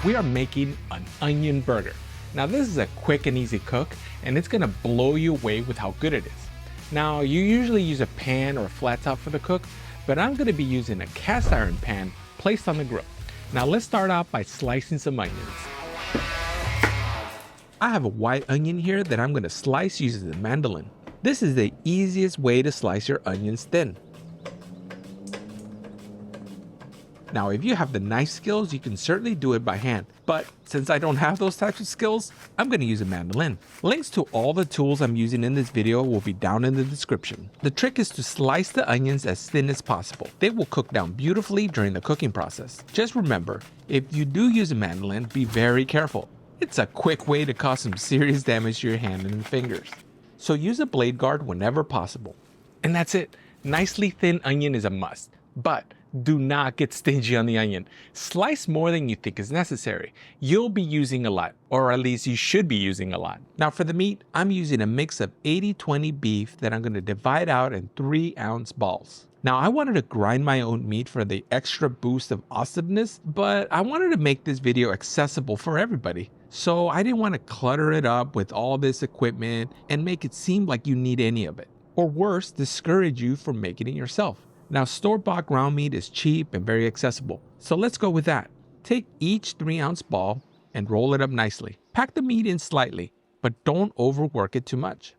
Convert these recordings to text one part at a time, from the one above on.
we are making an onion burger. Now this is a quick and easy cook, and it's gonna blow you away with how good it is. Now you usually use a pan or a flat top for the cook, but I'm gonna be using a cast iron pan placed on the grill. Now let's start out by slicing some onions. I have a white onion here that I'm gonna slice using the mandolin. This is the easiest way to slice your onions thin. Now, if you have the knife skills, you can certainly do it by hand. But since I don't have those types of skills, I'm going to use a mandolin. Links to all the tools I'm using in this video will be down in the description. The trick is to slice the onions as thin as possible. They will cook down beautifully during the cooking process. Just remember, if you do use a mandolin, be very careful. It's a quick way to cause some serious damage to your hand and fingers. So use a blade guard whenever possible. And that's it. Nicely thin onion is a must. But do not get stingy on the onion. Slice more than you think is necessary. You'll be using a lot, or at least you should be using a lot. Now for the meat, I'm using a mix of 80-20 beef that I'm going to divide out in 3-ounce balls. Now I wanted to grind my own meat for the extra boost of awesomeness, but I wanted to make this video accessible for everybody. So I didn't want to clutter it up with all this equipment and make it seem like you need any of it. Or worse, discourage you from making it yourself. Now store-bought ground meat is cheap and very accessible, so let's go with that. Take each 3-ounce ball and roll it up nicely. Pack the meat in slightly, but don't overwork it too much.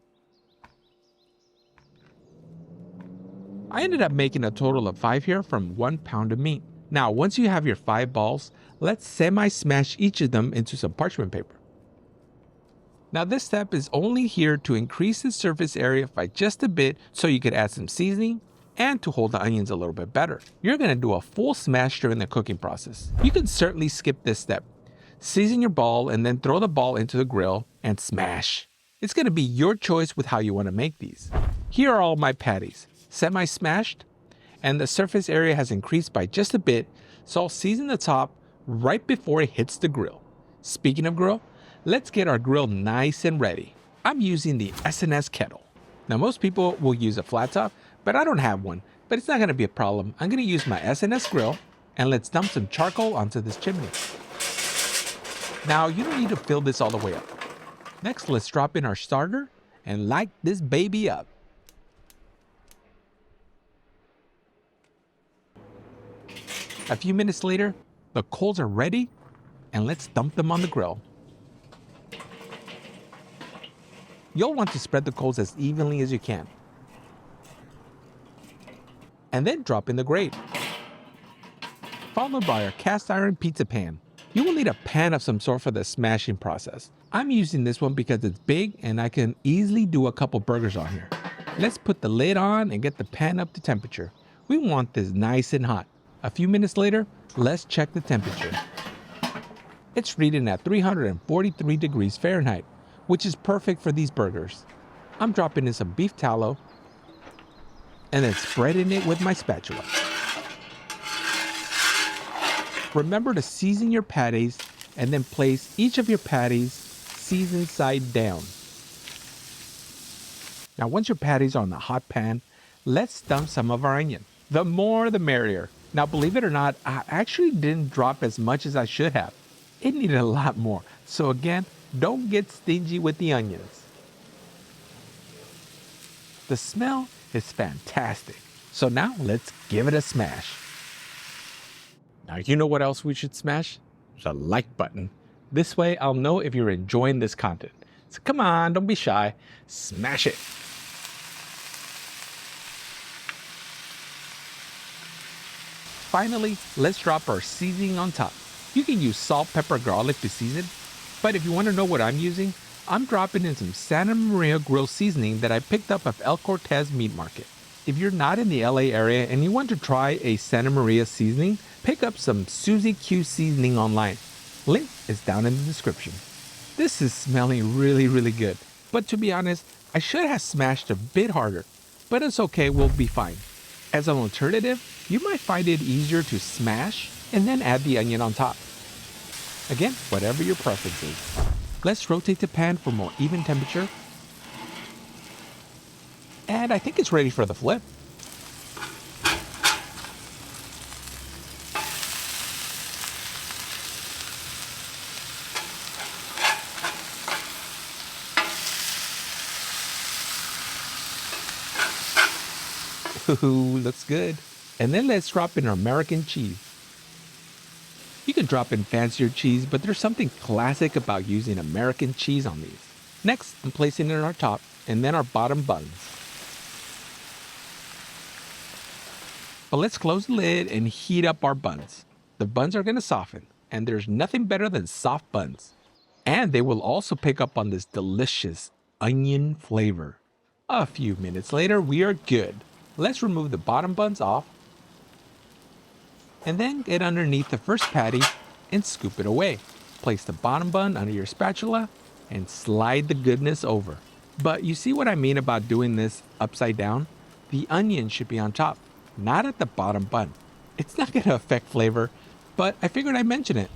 I ended up making a total of 5 here from 1 pound of meat. Now once you have your 5 balls, let's semi-smash each of them into some parchment paper. Now this step is only here to increase the surface area by just a bit so you could add some seasoning and to hold the onions a little bit better. You're going to do a full smash during the cooking process. You can certainly skip this step. Season your ball and then throw the ball into the grill and smash. It's going to be your choice with how you want to make these. Here are all my patties, semi-smashed, and the surface area has increased by just a bit, so I'll season the top right before it hits the grill. Speaking of grill, let's get our grill nice and ready. I'm using the SNS Kettle. Now most people will use a flat top, but I don't have one, but it's not going to be a problem. I'm going to use my SNS grill, and let's dump some charcoal onto this chimney. Now you don't need to fill this all the way up. Next, let's drop in our starter and light this baby up. A few minutes later, the coals are ready, and let's dump them on the grill. You'll want to spread the coals as evenly as you can. And then drop in the grate, followed by our cast iron pizza pan. You will need a pan of some sort for the smashing process. I'm using this one because it's big and I can easily do a couple burgers on here. Let's put the lid on and get the pan up to temperature. We want this nice and hot. A few minutes later, let's check the temperature. It's reading at 343 degrees Fahrenheit, which is perfect for these burgers. I'm dropping in some beef tallow and then spreading it with my spatula. Remember to season your patties and then place each of your patties seasoned side down. Now once your patties are on the hot pan, let's dump some of our onion. The more the merrier. Now believe it or not, I actually didn't drop as much as I should have. It needed a lot more. So again, don't get stingy with the onions. The smell is fantastic. So now let's give it a smash. Now you know what else we should smash? The like button. This way I'll know if you're enjoying this content. So come on, don't be shy. Smash it. Finally, let's drop our seasoning on top. You can use salt, pepper, garlic to season, but if you want to know what I'm using, I'm dropping in some Santa Maria grill seasoning that I picked up at El Cortez Meat Market. If you're not in the LA area and you want to try a Santa Maria seasoning, pick up some SUSIE'S seasoning online. Link is down in the description. This is smelling really good, but to be honest, I should have smashed a bit harder, but it's okay, we'll be fine. As an alternative, you might find it easier to smash and then add the onion on top. Again, whatever your preference is. Let's rotate the pan for more even temperature. And I think it's ready for the flip. Ooh, looks good. And then let's drop in our American cheese. You can drop in fancier cheese, but there's something classic about using American cheese on these. Next, I'm placing it in our top and then our bottom buns. But let's close the lid and heat up our buns. The buns are going to soften, and there's nothing better than soft buns. And they will also pick up on this delicious onion flavor. A few minutes later, we are good. Let's remove the bottom buns off and then get underneath the first patty and scoop it away. Place the bottom bun under your spatula and slide the goodness over. But you see what I mean about doing this upside down? The onion should be on top, not at the bottom bun. It's not going to affect flavor, but I figured I'd mention it.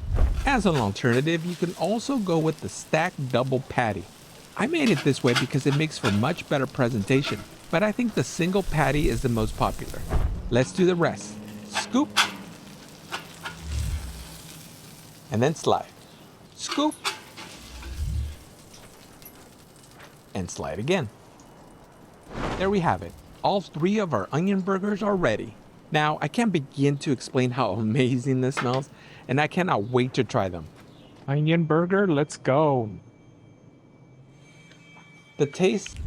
As an alternative, you can also go with the stacked double patty. I made it this way because it makes for much better presentation, but I think the single patty is the most popular. Let's do the rest. Scoop. And then slide. Scoop. And slide again. There we have it. All three of our onion burgers are ready. Now, I can't begin to explain how amazing this smells, and I cannot wait to try them. Onion burger, let's go. The taste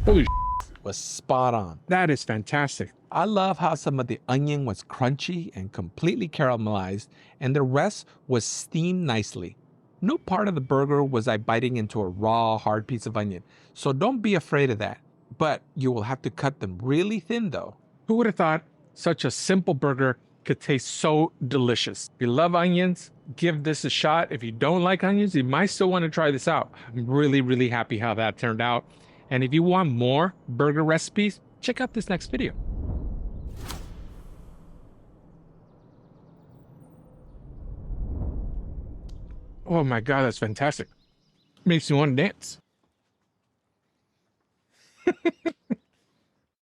was spot on. That is fantastic. I love how some of the onion was crunchy and completely caramelized, and the rest was steamed nicely. No part of the burger was I biting into a raw, hard piece of onion, so don't be afraid of that. But you will have to cut them really thin though. Who would have thought such a simple burger could taste so delicious? If you love onions, give this a shot. If you don't like onions, you might still want to try this out. I'm really, really happy how that turned out. And if you want more burger recipes, check out this next video. Oh my God, that's fantastic. Makes me want to dance.